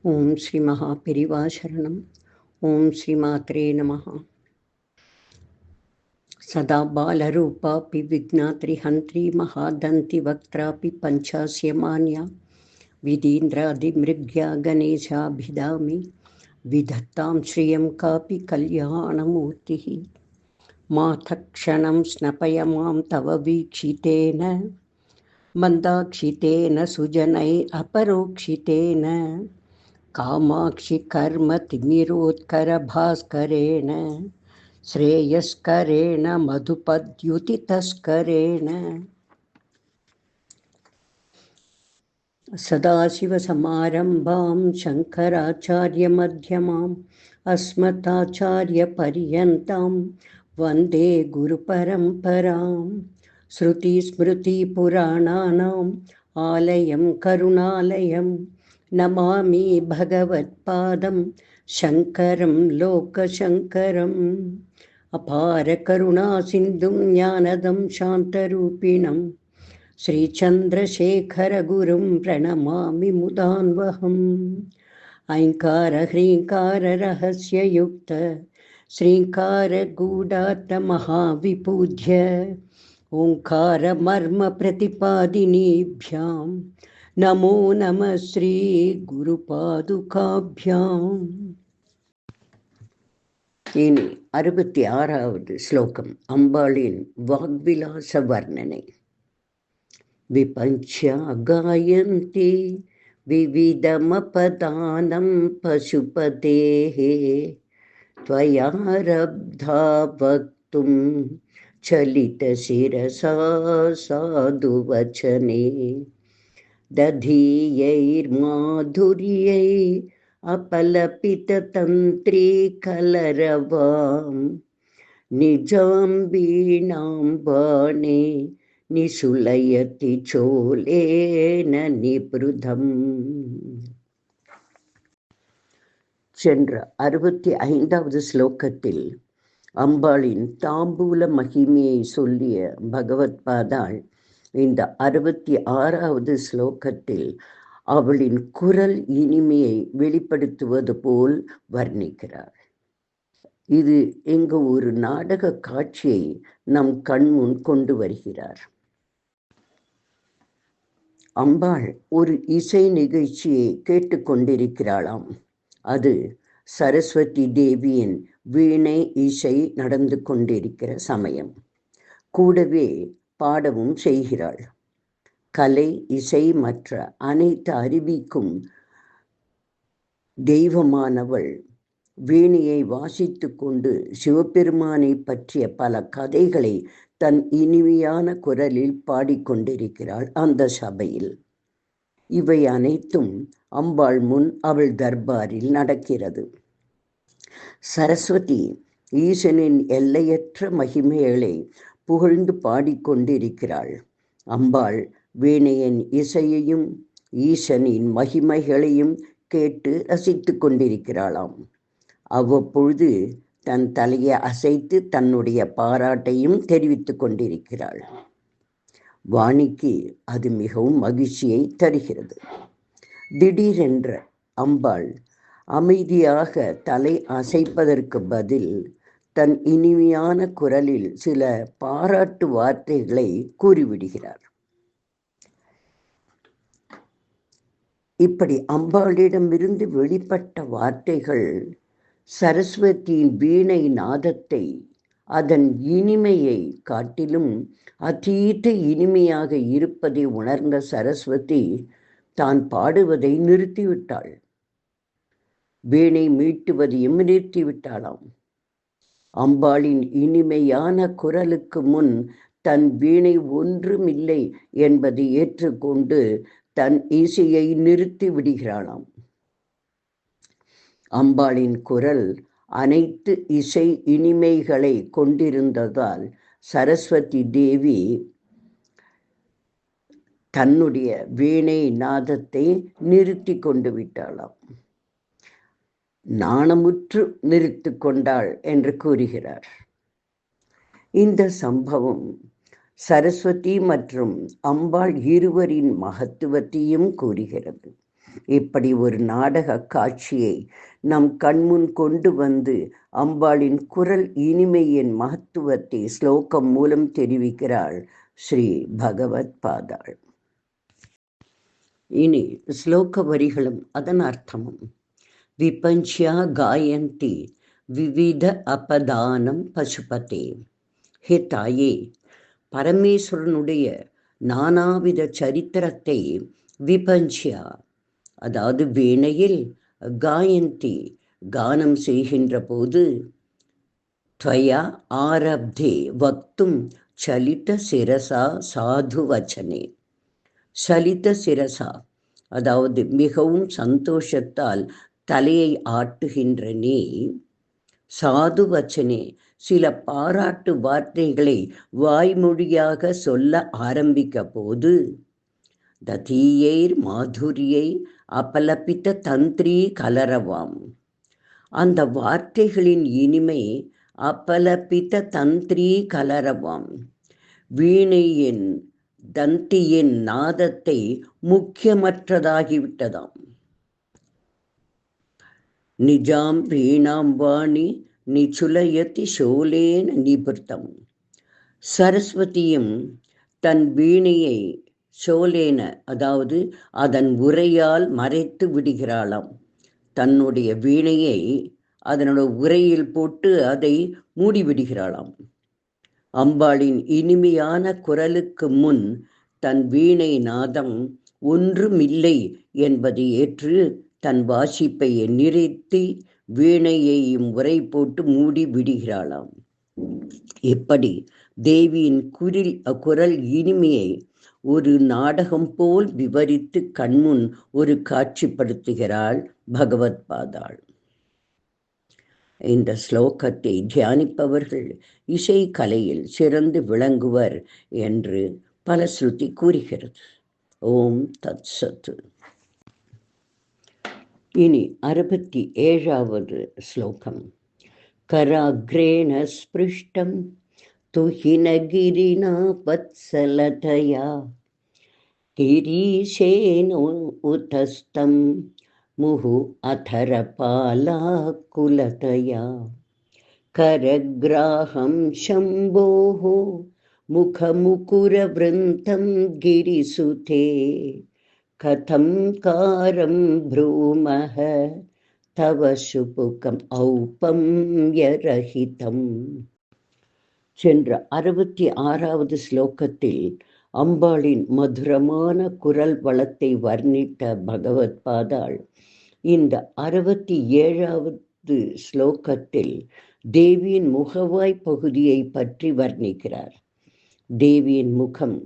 ஓம் ஸ்ரீ மகா பெரிவா சரணம். ஓம் ஸ்ரீ மாத்ரே நமஹ. சதா பாலரூபாபி விக்னாத்ரி ஹந்த்ரி மகாதந்தி வக்த்ராபி பஞ்சாஸ்யமான்யா விதீந்திராதிமிருக்யா கணேசாபிதாமி விதத்தாம் ஸ்ரீயம் காபி கல்யாணமூர்த்திஹி. மாதக்ஷணம் ஸ்னபய மாம் தவ வீக்ஷிதேன மந்தாக்ஷிதேன சுஜனை அபரோக்ஷிதேன காமாட்சி கர்ம திமிரோத்கர பாஸ்கரேண ஸ்ரேயஸ்கரேண மதுபத்யுதி தஸ்கரேண. சதாசிவசமாரம்பாம் சங்கராச்சார்யமத்யமாம் அஸ்மதாச்சார்யபர்யந்தாம் வந்தே குருபரம்பராம். ஸ்ருதிஸ்மிருதிபுராணானாம் ஆலயம் கருணாலயம் நமாமி பகவத்பாதம் சங்கரம் லோகசங்கரம். அபார கருணா சிந்தும் ஞானதம் சாந்தரூபிணம் ஸ்ரீசந்திரசேகரகுரும் பிரணமாமி முதான்வகம். ஐங்கார ஹ்ரீங்கார ரகஸ்யயுக்த ஸ்ரீங்கார கூடார்த்த மகாவிபூஜ்ய ஓங்கார மர்ம பிரதிபாதினீभ्यां நமோ நம ஸ்ரீ குரு பாதுகாभ्याம். இனி 66வது ஸ்லோகம். அம்பாளின் வாக்விலாச வர்ணனை. விபஞ்ச்யா காயந்தி விவிதமபதானம் பசுபதேஹே த்வயாரப்தா வக்தும் சலித சிரசா சாதுவச்சனே ததீயைர்மாதுர்யை அபலபித தந்த்ரீ கலரவாம் நிஜாம் வீணாம் பாணே நிசுலயதி சோலேன நிபுருதம். சென்ற 65வது ஸ்லோகத்தில் அம்பாளின் தாம்பூல மகிமையை சொல்லிய பகவத்பாதாள் இந்த 66வது ஸ்லோகத்தில் அவளின் குரல் இனிமையை வெளிப்படுத்துவது போல் வர்ணிக்கிறார். இது இங்கு ஒரு நாடக காட்சியை நம் கண்முன் கொண்டு வருகிறார். அம்பாள் ஒரு இசை நிகழ்ச்சியை கேட்டுக்கொண்டிருக்கிறாளாம். அது சரஸ்வதி தேவியின் வீணை இசை நடந்து கொண்டிருக்கிற சமயம். கூடவே பாடவும் செய்கிறாள். கலை, இசை மற்ற அனைத்து அறிவிக்கும் தெய்வமானவள் வீணையை வாசித்து கொண்டு சிவபெருமானை பற்றிய பல கதைகளை தன் இனிமையான குரலில் பாடிக்கொண்டிருக்கிறாள் அந்த சபையில். இவை அனைத்தும் அம்பாள் முன் அவள் தர்பாரில் நடக்கிறது. சரஸ்வதி ஈசனின் எல்லையற்ற மகிமைகளை புகழ்ந்து பாடிக்கொண்டிருக்கிறாள். அம்பாள் வீணையின் இசையையும் ஈசனின் மகிமைகளையும் கேட்டு ரசித்து கொண்டிருக்கிறாளாம். அவ்வப்பொழுது தன் தலையை அசைத்து தன்னுடைய பாராட்டையும் தெரிவித்து கொண்டிருக்கிறாள். வாணிக்கு அது மிகவும் மகிழ்ச்சியை தருகிறது. திடீரென்ற அம்பாள் அமைதியாக தலை அசைப்பதற்கு பதில் தன் இனிமையான குரலில் சில பாராட்டு வார்த்தைகளை கூறிவிடுகிறார். இப்படி அம்பாளிடமிருந்து வெளிப்பட்ட வார்த்தைகள் சரஸ்வதியின் வீணை நாதத்தை, அதன் இனிமையை காட்டிலும் அதீத இனிமையாக இருப்பதை உணர்ந்த சரஸ்வதி தான் பாடுவதை நிறுத்திவிட்டாள். வீணை மீட்டுவதையும் நிறுத்திவிட்டாளாம். அம்பாளின் இனிமையான குரலுக்கு முன் தன் வீணை ஒன்றுமில்லை என்பதை ஏற்றுக்கொண்டு தன் இசையை நிறுத்தி விடுகிறாளாம். அம்பாளின் குரல் அனைத்து இசை இனிமைகளை கொண்டிருந்ததால் சரஸ்வதி தேவி தன்னுடைய வீணை நாதத்தை நிறுத்தி கொண்டு விட்டாளாம். நாணமுற்று நிறுத்தி கொண்டாள் என்று கூறுகிறார். இந்த சம்பவம் சரஸ்வதி மற்றும் அம்பாள் இருவரின் மகத்துவத்தையும் கூறுகிறது. இப்படி ஒரு நாடக காட்சியை நம் கண்முன் கொண்டு வந்து அம்பாளின் குரல் இனிமையின் மகத்துவத்தை ஸ்லோகம் மூலம் தெரிவிக்கிறாள் ஸ்ரீ பகவத் பாதாள். இனி ஸ்லோக வரிகளும் அதன் அர்த்தமும். விபஞ்சியா காயந்தி விவித அபதானம் பசுபதே. ஹே தாயே, பரமேஸ்வரனுடைய நானாவித சரித்திரத்தை விபஞ்சியா, அதாவது வீணையில், காயந்தி கானம் செய்கின்ற போது, துவயா ஆரப்தே வக்தும் சலித சிரசா சாது வச்சனே. சலித சிரசா, அதாவது மிகவும் சந்தோஷத்தால் தலையை ஆட்டுகின்ற நீ, சாது வச்சனே, சில பாராட்டு வார்த்தைகளை வாய்மொழியாக சொல்ல ஆரம்பிக்க போது, ததீயைர் மாதுரியை அபலபித்த தந்திரி கலரவாம், அந்த வார்த்தைகளின் இனிமை அபலபித்த தந்திரி கலரவாம், வீணையின் தந்தியின் நாதத்தை முக்கியமற்றதாகிவிட்டதாம். நிஜாம் வீணாம் வாணி நிச்சுலயதி சோலேன நிபுர்த்தம். சரஸ்வதியும் தன் வீணையை சோலேன, அதாவது அதன் உரையால் மறைத்து விடுகிறாளாம். தன்னுடைய வீணையை அதனுடைய உரையில் போட்டு அதை மூடிவிடுகிறாளாம். அம்பாளின் இனிமையான குரலுக்கு முன் தன் வீணை நாதம் ஒன்றுமில்லை என்பதை ஏற்று தன் வாசிப்பை நிறுத்தி வீணையையும் உரை போட்டு மூடி விடுகிறாளாம். இப்படி தேவியின் குரல் இனிமையை ஒரு நாடகம் போல் விவரித்து கண்முன் ஒரு காட்சிப்படுத்துகிறாள் பகவத் பாதாள். இந்த ஸ்லோகத்தை தியானிப்பவர்கள் இசை கலையில் சிறந்து விளங்குவர் என்று பல ஸ்ருதி கூறுகிறது. ஓம் தத் சத். இனி 67வது ஸ்லோகம். கராக்ரேண ஸ்பிருஷ்டம் துஹினகிரினா வத்சலதயா கிரீஷேனோ உதஸ்தம் முஹு அதரபாலா குலதயா கரக்ராஹம் சம்போஹோ முகமுகுரவ்ருந்தம் கிரிசுதே கதம் காரம் ப்ரூமஹ தவ சுபுகம் ஔபம்யரஹிதம். சென்ற 66வது ஸ்லோகத்தில் அம்பாளின் மதுரமான குரல் வளத்தை வர்ணித்த பகவத் பாதாள் இந்த 67வது ஸ்லோகத்தில் தேவியின் முகவாய் பகுதியை பற்றி வர்ணிக்கிறார். தேவியின் முகம்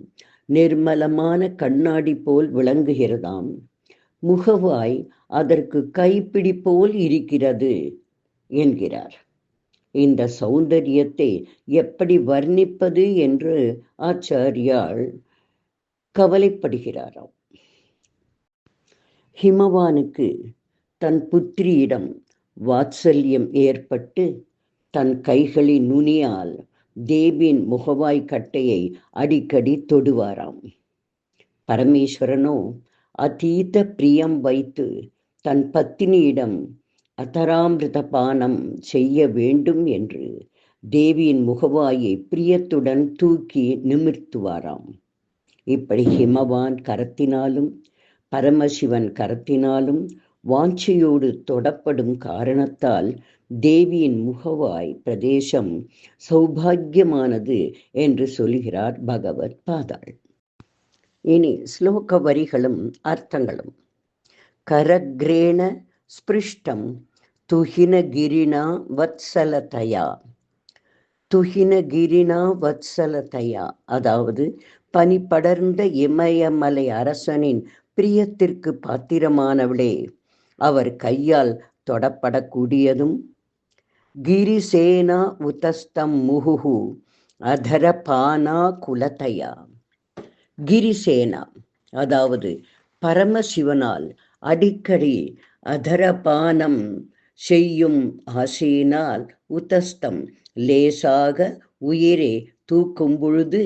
நிர்மலமான கண்ணாடி போல் விளங்குகிறதாம். முகவாய் அதற்கு கைப்பிடி போல் இருக்கிறது என்கிறார். இந்த சௌந்தரியத்தை எப்படி வர்ணிப்பது என்று ஆச்சாரியால் கவலைப்படுகிறாராம். ஹிமவானுக்கு தன் புத்திரியிடம் வாத்சல்யம் ஏற்பட்டு தன் கைகளின் நுனியால் தேவியின் முகவாய் கட்டையை அடிக்கடி தொடுவாராம். பரமேஸ்வரனோ அதீத பிரியம் வைத்து தன் பத்தினியிடம் அதராமிருத பானம் செய்ய வேண்டும் என்று தேவியின் முகவாயை பிரியத்துடன் தூக்கி நிமிர்த்துவாராம். இப்படி ஹிமவான் கரத்தினாலும் பரமசிவன் கரத்தினாலும் வாஞ்சையோடு தொடப்படும் காரணத்தால் தேவியின் முகவாய் பிரதேசம் சௌபாகியமானது என்று சொல்கிறார் பகவத் பாதாள். இனி ஸ்லோக வரிகளும் அர்த்தங்களும். கரக்ரேண ஸ்பிருஷ்டம் துஹினகிரினா வத்சலதயா. துஹினகிரினா வத்சலதயா, அதாவது பனி படர்ந்த இமயமலை அரசனின் பிரியத்திற்கு பாத்திரமானவளே, அவர் கையால் தொடப்படக்கூடியதும், கிரிசேனா உதஸ்தம் முகுஹு அதரபானா குலதயா. கிரிசேனா, அதாவது பரமசிவனால் அடிக்கடி அதரபானம் செய்யும் ஆசையினால் உதஸ்தம் லேசாக உயிரே தூக்கும் பொழுது,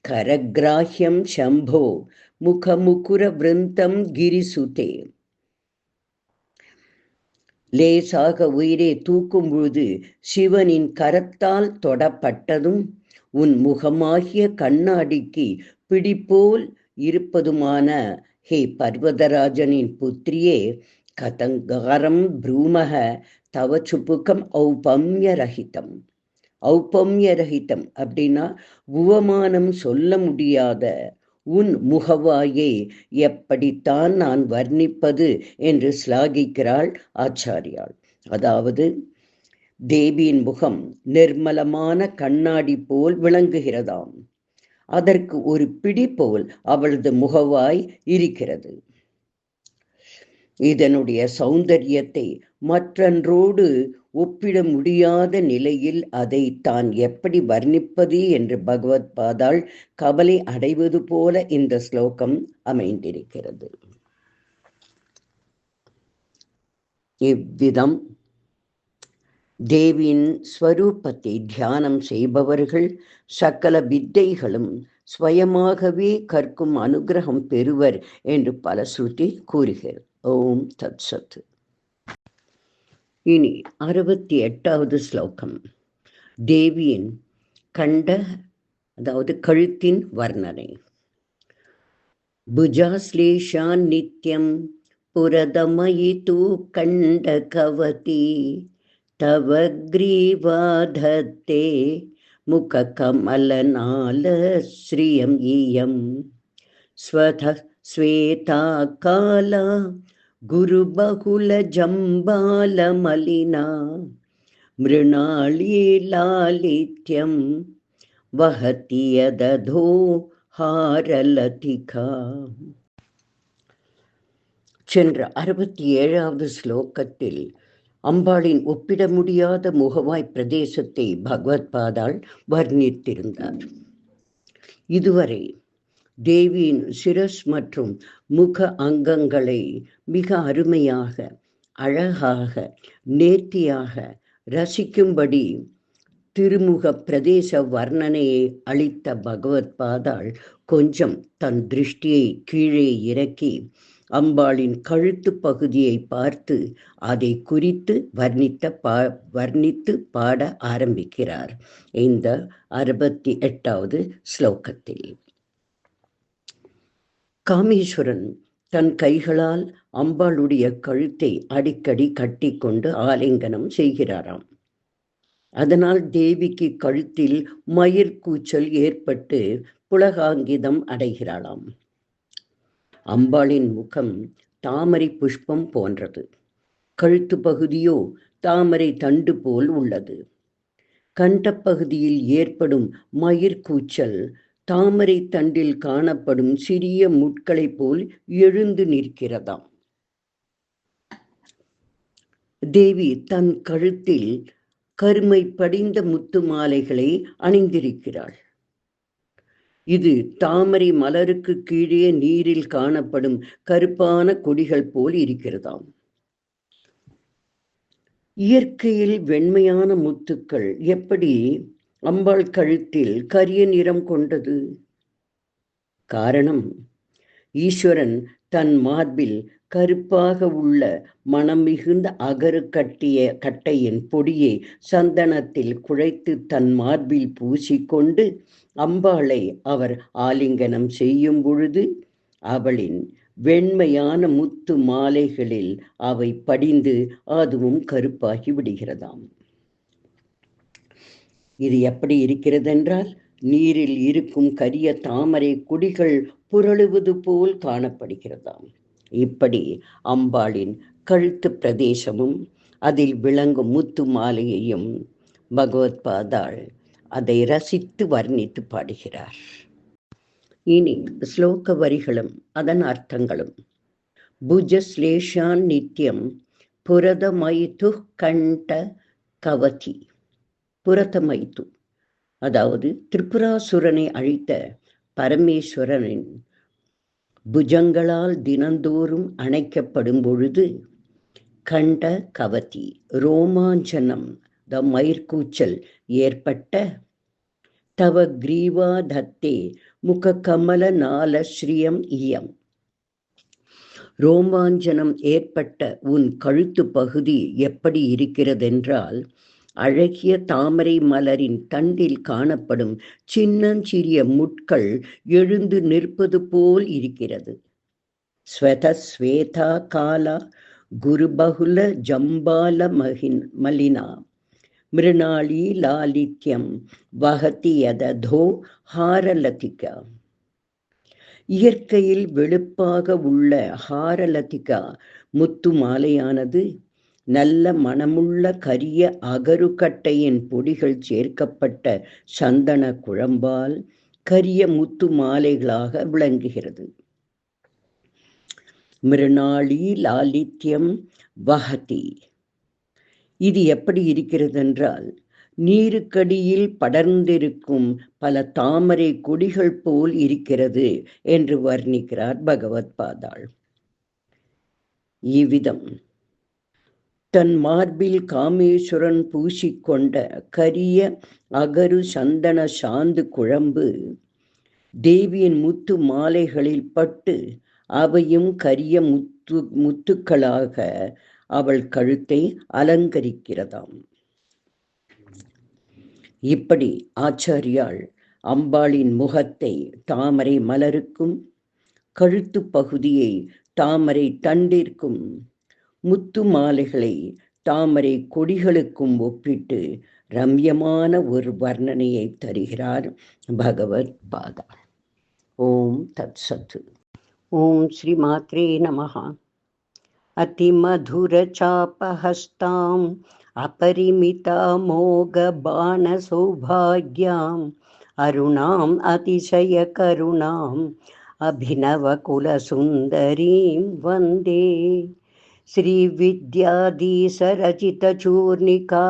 கரக்ராஹ்யம் சம்போ முகமுகுர விருந்தம் கிரிசுதே, லேசாக உயிரே தூக்கும் பொழுது சிவனின் கரத்தால் தொடப்பட்டதும் உன் முகமாகிய கண்ணாடிக்கு பிடிப்போல் இருப்பதுமான ஹே பர்வதராஜனின் புத்திரியே, கதங்காரம் ப்ரூமக தவ சுப்புக்கம் ஔபம்ய ரஹிதம். ஔபம்ய ரஹிதம் அப்படின்னா உவமானம் சொல்ல முடியாத உன் முகவாயை எப்படித்தான் நான் வர்ணிப்பது என்று சிலாகிக்கிறாள் ஆச்சாரியாள். அதாவது தேவியின் முகம் நிர்மலமான கண்ணாடி போல் விளங்குகிறதாம். அதற்கு ஒரு பிடி போல் அவளது முகவாய் இருக்கிறது. இதனுடைய சௌந்தரியத்தை மற்றொன்றோடு ஒப்பிட முடியாத நிலையில் அதை தான் எப்படி வர்ணிப்பது என்று பகவத் பாதாள் கவலை அடைவது போல இந்த ஸ்லோகம் அமைந்திருக்கிறது. இவ்விதம் தேவியின் ஸ்வரூபத்தை தியானம் செய்பவர்கள் சகல வித்தைகளும் ஸ்வயமாகவே கற்கும் அனுகிரகம் பெறுவர் என்று பல ஸ்ருதி கூறுகிறது. ஓம் தத் சத். இனி 68வது ஸ்லோகம் தேவியின் கண்ட அதாவது கழுத்தின் வர்ணனை. புஜாஸ்லேஷான் நித்யம் புரதமயி தூ கண்ட கவதி தவ கிரீவாதத்தே முக கமலநால ஸ்ரீயம் ஈயம் ஸ்வத ஸ்வேதா காலா குரு பகுல ஜம்பால மலினா மிருணாளி லாலித்யம் வஹதியதோ ஹாரலதிகா. சென்ற 67வது ஸ்லோகத்தில் அம்பாளின் ஒப்பிட முடியாத முகவாய் பிரதேசத்தை பகவத் பாதாள் வர்ணித்திருந்தார். இதுவரை தேவியின் சிரஸ் மற்றும் முக அங்கங்களை மிக அருமையாக, அழகாக, நேர்த்தியாக ரசிக்கும்படி திருமுக பிரதேச வர்ணனையை அளித்த பகவத் பாதாள் கொஞ்சம் தன் திருஷ்டியை கீழே இறக்கி அம்பாளின் கழுத்து பகுதியை பார்த்து அதை குறித்து வர்ணித்து பாட ஆரம்பிக்கிறார் இந்த 68வது ஸ்லோகத்தில். காமேஸ்வரன் தன் கைகளால் அம்பாளுடைய கழுத்தை அடிக்கடி கட்டி கொண்டு ஆலிங்கனம் செய்கிறாராம். அதனால் தேவிக்கு கழுத்தில் மயிர்கூச்சல் ஏற்பட்டு புலகாங்கிதம் அடைகிறாளாம். அம்பாளின் முகம் தாமரை புஷ்பம் போன்றது. கழுத்து பகுதியோ தாமரை தண்டு போல் உள்ளது. கண்டப்பகுதியில் ஏற்படும் மயிர்கூச்சல் தாமரை தண்டில் காணப்படும் சிறிய முட்களை போல் எழுந்து நிற்கிறதாம். தேவி தன் கழுத்தில் கருமை படிந்த முத்து மாலைகளை அணிந்திருக்கிறாள். இது தாமரை மலருக்கு கீழே நீரில் காணப்படும் கருப்பான கொடிகள் போல் இருக்கிறதாம். இயற்கையில் வெண்மையான முத்துக்கள் எப்படி அம்பாள் கழுத்தில் கரிய நிறம் கொண்டது? காரணம், ஈஸ்வரன் தன் மார்பில் கருப்பாக உள்ள மனம் மிகுந்த அகரு கட்டையின் பொடியை சந்தனத்தில் குழைத்து தன் மார்பில் பூசிக்கொண்டு அம்பாளை அவர் ஆலிங்கனம் செய்யும் பொழுது அவளின் வெண்மையான முத்து மாலைகளில் அவை படிந்து அதுவும் கருப்பாகி விடுகிறதாம். இது எப்படி இருக்கிறதென்றால், நீரில் இருக்கும் கரிய தாமரை கொடிகள் புரளுவது போல் காணப்படுகிறதாம். இப்படி அம்பாளின் கழுத்து பிரதேசமும் அதில் விளங்கும் முத்து மாலையையும் பகவத் பாதாள் அதை ரசித்து வர்ணித்து பாடுகிறார். இனி ஸ்லோக வரிகளும் அதன் அர்த்தங்களும். புஜஸ்லேஷான் நித்யம் புரதமைத்து கண்ட கவதி. புரதமைத்து அதாவது திரிபுராசுரனை அழித்த பரமேஸ்வரனின் புஜங்களால் தினந்தோறும் அணைக்கப்படும் பொழுது கண்ட கவதி ரோமாஞ்சனம் மயிர்கூச்சல் ஏற்பட்ட தவ கிரீவா தத்தே முக கமல நால ஸ்ரீயம் இயம். ரோமாஞ்சனம் ஏற்பட்ட உன் கழுத்து பகுதி எப்படி இருக்கிறதென்றால், அழகிய தாமரை மலரின் தண்டில் காணப்படும் சின்னஞ்சிறிய முட்கள் எழுந்து நிற்பது போல் இருக்கிறது. ஸ்வேதா காலா குருபகுல ஜம்பால மலினா மிருணாளி லாலித்யம் வகதி யததோ ஹாரலதிகா. இயற்கையில் வெளுப்பாக உள்ள ஹாரலதிகா முத்து மாலையானது நல்ல மணமுள்ள கரிய அகருக்கட்டையின் பொடிகள் சேர்க்கப்பட்ட சந்தன குழம்பால் கரிய முத்து மாலைகளாக விளங்குகிறது. மிருணாளி லாலித்யம் வஹதி. இது எப்படி இருக்கிறது என்றால், நீருக்கடியில் படர்ந்திருக்கும் பல தாமரை கொடிகள் போல் இருக்கிறது என்று வர்ணிக்கிறார் பகவத் பாதாள். இவ்விதம் தன் மார்பில் காமேஸ்வரன் பூசிக்கொண்ட கரிய அகரு சந்தன சாந்து குழம்பு தேவியின் முத்து மாலைகளில் பட்டு அவையும் கரிய முத்துக்களாக அவள் கழுத்தை அலங்கரிக்கிறதாம். இப்படி ஆச்சாரியாள் அம்பாளின் முகத்தை தாமரை மலருக்கும், கழுத்து பகுதியை தாமரை தண்டிற்கும், முத்து மாலைகளை தாமரை கொடிகளுக்கும் ஒப்பிட்டு ரம்யமான ஒரு வர்ணனையை தருகிறார் பகவத் பாதாள். ஓம் தத் சத்து. ஓம் ஸ்ரீ மாத்ரே நமஹ. அதிமதுரசாபஹஸ்தாம் अपरिमितामोघबाणसौभाग्याम् अरुणाम् अतिशयकरुणाम् अभिनवकुलसुन्दरीं वन्दे. श्रीविद्याधीशरचितचूर्णिका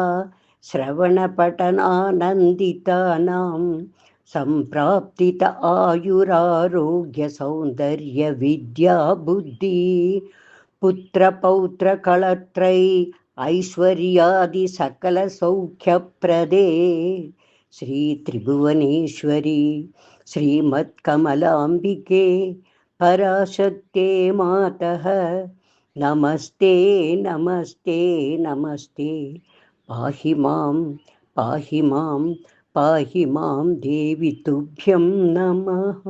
श्रवणपठनानन्दितानां सम्प्राप्तित आयुरारोग्यसौन्दर्यविद्याबुद्धि पुत्रपौत्रकलत्रै ऐश्वर्यादि सकल सौख्यप्रदे श्रीत्रिभुवनेश्वरी श्रीमत्कमलाम्बिके पराशक्ते मातः नमस्ते नमस्ते नमस्ते. पाहि मां पाहि मां पाहि मां देवी तुभ्यं नमः.